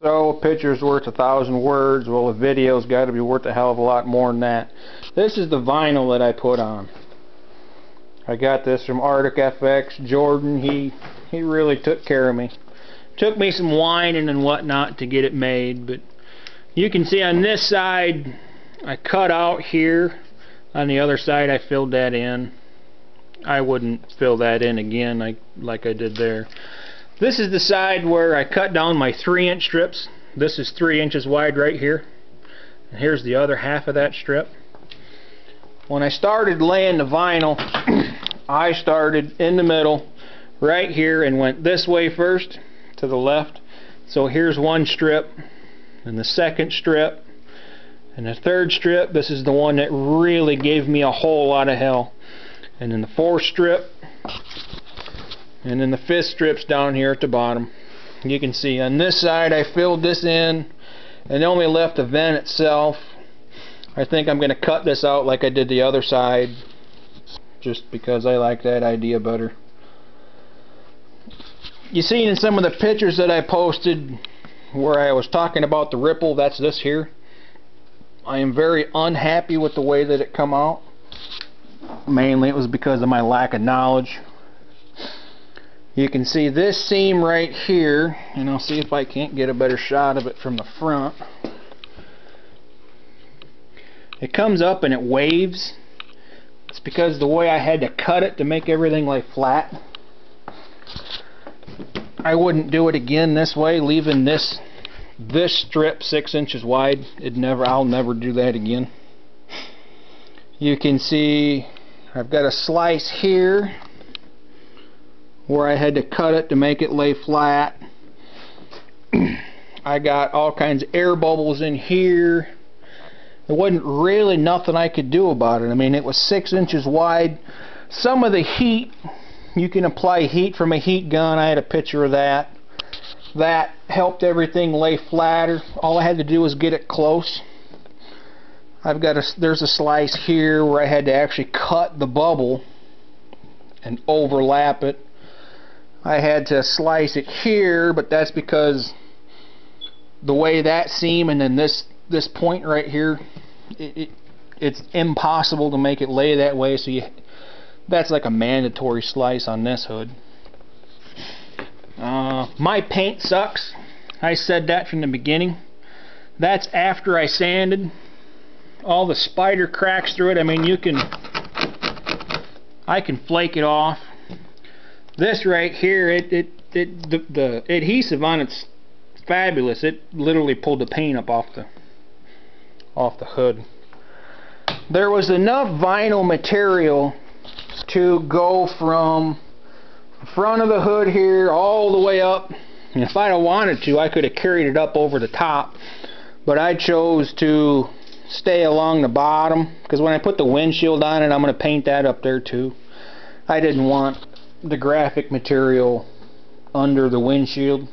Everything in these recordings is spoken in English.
So a picture's worth 1,000 words. Well, a video's got to be worth a hell of a lot more than that. This is the vinyl that I put on. I got this from Arctic FX. Jordan, he really took care of me. Took me some whining and whatnot to get it made, but you can see on this side I cut out here. On the other side I filled that in. I wouldn't fill that in again like I did there. This is the side where I cut down my 3-inch strips. This is 3 inches wide right here. And here's the other half of that strip. When I started laying the vinyl, I started in the middle right here and went this way first to the left. So here's one strip, and the second strip, and the third strip. This is the one that really gave me a whole lot of hell. And then the fourth strip, and then the fifth strip's down here at the bottom. You can see on this side I filled this in and only left the vent itself. I think I'm going to cut this out like I did the other side, just because I like that idea better. You see in some of the pictures that I posted where I was talking about the ripple, that's this here. I am very unhappy with the way that it come out. Mainly it was because of my lack of knowledge. You can see this seam right here, and I'll see if I can't get a better shot of it from the front. It comes up and it waves. It's because the way I had to cut it to make everything lay flat. I wouldn't do it again this way, leaving this strip 6 inches wide. I'll never do that again. You can see I've got a slice here where I had to cut it to make it lay flat. I got all kinds of air bubbles in here. There wasn't really nothing I could do about it. I mean, it was 6 inches wide. Some of the heat, you can apply heat from a heat gun. I had a picture of that. That helped everything lay flatter. All I had to do was get it close. There's a slice here where I had to actually cut the bubble and overlap it. I had to slice it here, but that's because the way that seam and then this point right here, it's impossible to make it lay that way, so that's like a mandatory slice on this hood. My paint sucks. I said that from the beginning. That's after I sanded. All the spider cracks through it. I mean, I can flake it off. This right here, the adhesive on it's fabulous. It literally pulled the paint up off the hood. There was enough vinyl material to go from the front of the hood here all the way up. And if I'd have wanted to, I could have carried it up over the top, but I chose to stay along the bottom because when I put the windshield on it, I'm going to paint that up there too. I didn't want the graphic material under the windshield.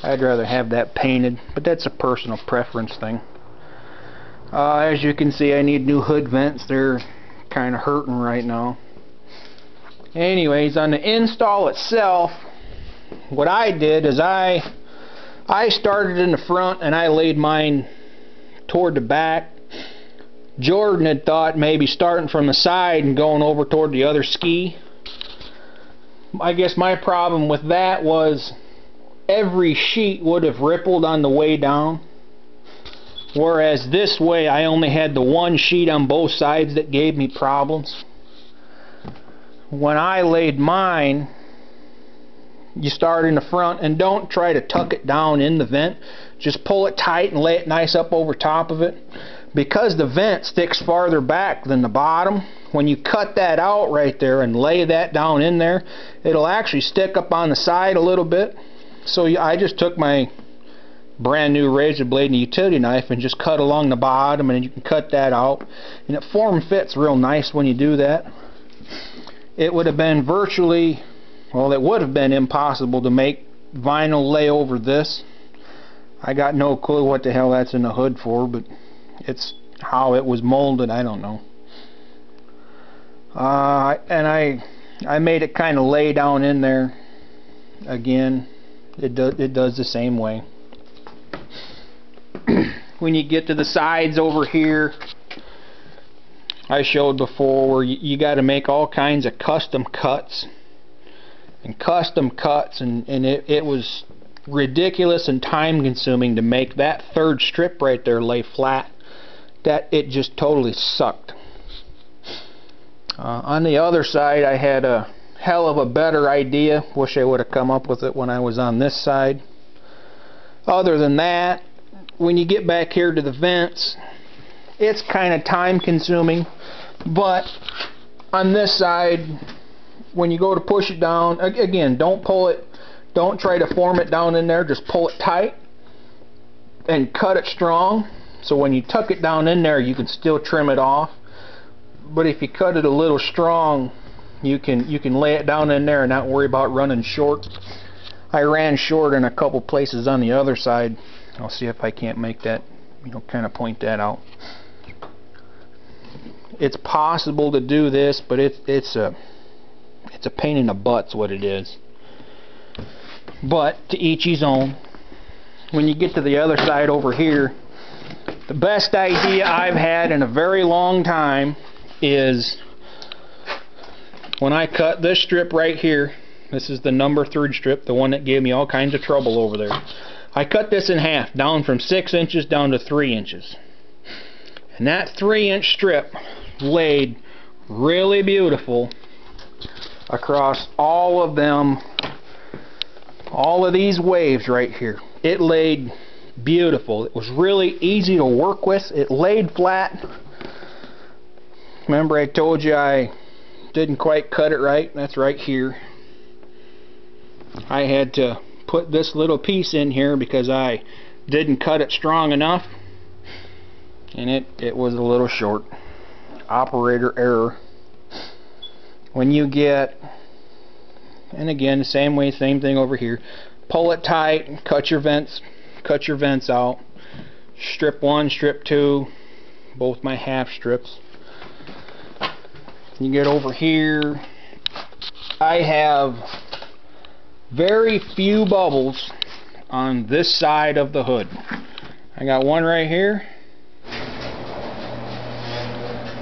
I'd rather have that painted, but that's a personal preference thing. As you can see, I need new hood vents. They're kind of hurting right now. Anyways, on the install itself, what I did is I started in the front and I laid mine toward the back. Jordan had thought maybe starting from the side and going over toward the other ski. I guess my problem with that was every sheet would have rippled on the way down, whereas this way I only had the one sheet on both sides that gave me problems. When I laid mine, you start in the front and don't try to tuck it down in the vent. Just pull it tight and lay it nice up over top of it. Because the vent sticks farther back than the bottom, when you cut that out right there and lay that down in there, it'll actually stick up on the side a little bit. So I just took my brand new razor blade and a utility knife and just cut along the bottom, and you can cut that out. And it form fits real nice when you do that. It would have been virtually, well, it would have been impossible to make vinyl lay over this. I got no clue what the hell that's in the hood for, but it's how it was molded. I don't know. And I made it kind of lay down in there again. It does the same way. when you get to the sides over here, I showed before where you got to make all kinds of custom cuts. And it was ridiculous and time consuming to make that third strip right there lay flat. That it just totally sucked. On the other side, I had a hell of a better idea. Wish I would have come up with it when I was on this side. Other than that, when you get back here to the vents, it's kind of time consuming, but on this side, when you go to push it down, again, don't try to form it down in there, just pull it tight and cut it strong, so when you tuck it down in there you can still trim it off. But if you cut it a little strong, you can lay it down in there and not worry about running short. I ran short in a couple places on the other side. I'll see if I can't make that, kind of point that out. It's possible to do this, but it's a pain in the butt's what it is. But to each his own. When you get to the other side over here, the best idea I've had in a very long time is when I cut this strip right here. This is the number 3 strip, the one that gave me all kinds of trouble over there. I cut this in half, down from 6 inches down to 3 inches. And that 3-inch strip laid really beautiful across all of them, all of these waves right here. It laid beautiful. It was really easy to work with. It laid flat. Remember I told you I didn't quite cut it right? That's right here. I had to put this little piece in here because I didn't cut it strong enough, and it was a little short. Operator error. When you get, and again the same thing over here, pull it tight, cut your vents out. Strip 1, strip 2, both my half strips. You get over here, I have very few bubbles on this side of the hood. I got one right here,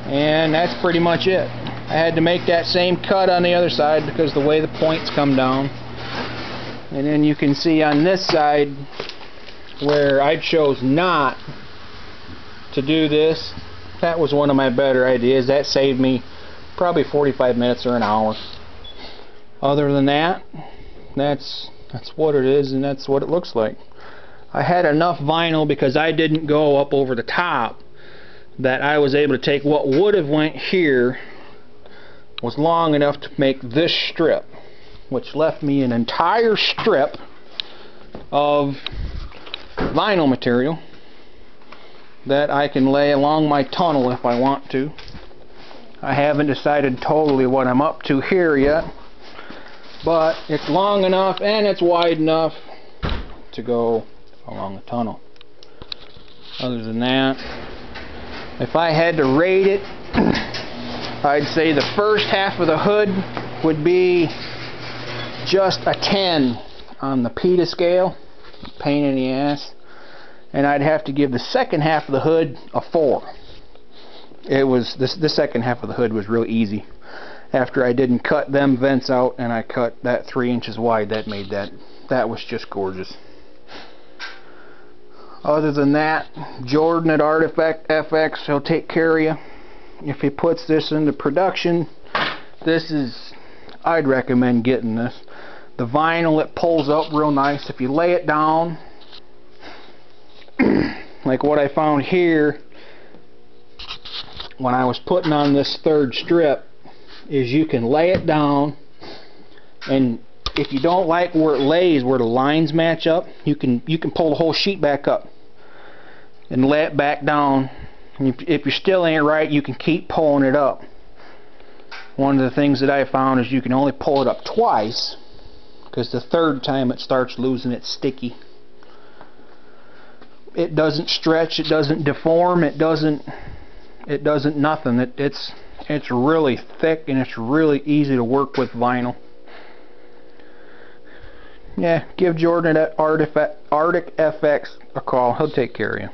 and that's pretty much it. I had to make that same cut on the other side because the way the points come down. And then you can see on this side where I chose not to do this. That was one of my better ideas. That saved me probably 45 minutes or an hour. Other than that, that's what it is, and that's what it looks like. I had enough vinyl because I didn't go up over the top that I was able to take what would have went here, was long enough to make this strip, which left me an entire strip of vinyl material that I can lay along my tunnel if I want to. I haven't decided totally what I'm up to here yet, but it's long enough and it's wide enough to go along the tunnel. Other than that, if I had to rate it, I'd say the first half of the hood would be just a 10 on the PETA scale, pain in the ass, and I'd have to give the second half of the hood a 4. It was the second half of the hood was real easy. After I didn't cut them vents out and I cut that 3 inches wide, that made that was just gorgeous. Other than that, Jordan at Artifact FX, he'll take care of you. If he puts this into production, I'd recommend getting this. The vinyl, it pulls up real nice. If you lay it down, like what I found here when I was putting on this third strip, is you can lay it down, and if you don't like where it lays, where the lines match up, you can pull the whole sheet back up and lay it back down. And if you still ain't right, you can keep pulling it up. One of the things that I found is you can only pull it up twice, because the third time it starts losing its sticky. It doesn't stretch, it doesn't deform, it doesn't nothing. It's really thick and it's really easy to work with vinyl. yeah, give Jordan at Arctic FX a call. He'll take care of you.